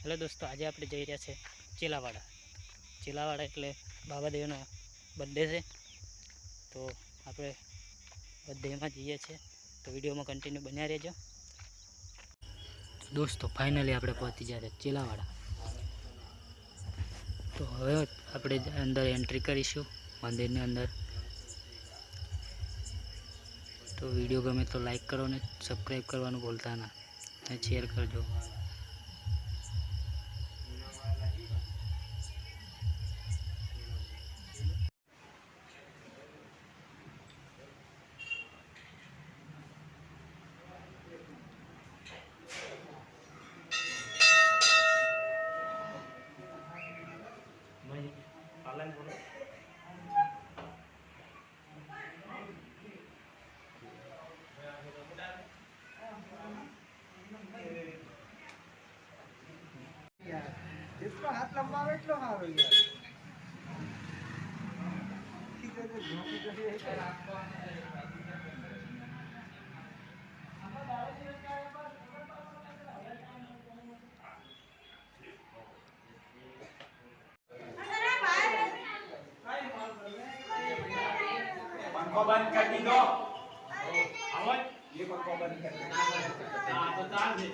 Hello દોસ્તો, આજે આપણે જઈ રહ્યા છે ચેલાવાડા એટલે બાબાદેવનો બર્થડે છે, તો આપણે બર્થડેમાં જઈએ છીએ, તો વિડીયોમાં કન્ટિન્યુ બન્યા રહેજો દોસ્તો. ફાઇનલી આપણે પહોંચી ગયા છે ચેલાવાડા. તો હવે આપણે અંદર એન્ટ્રી કરીશું મંદિરની અંદર. તો વિડીયો ગમે તો લાઈક કરો ને સબસ્ક્રાઈબ કરવાનું ભૂલતા ના, અને શેર કરજો. इसको हाथ लंबावे એટલો સારો યાર. पंखा बंद कर दी दो आवाज ये पंखा बंद कर दे हां तो तार दे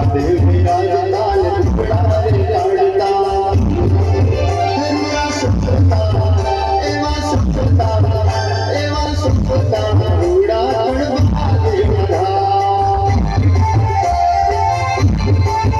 Baby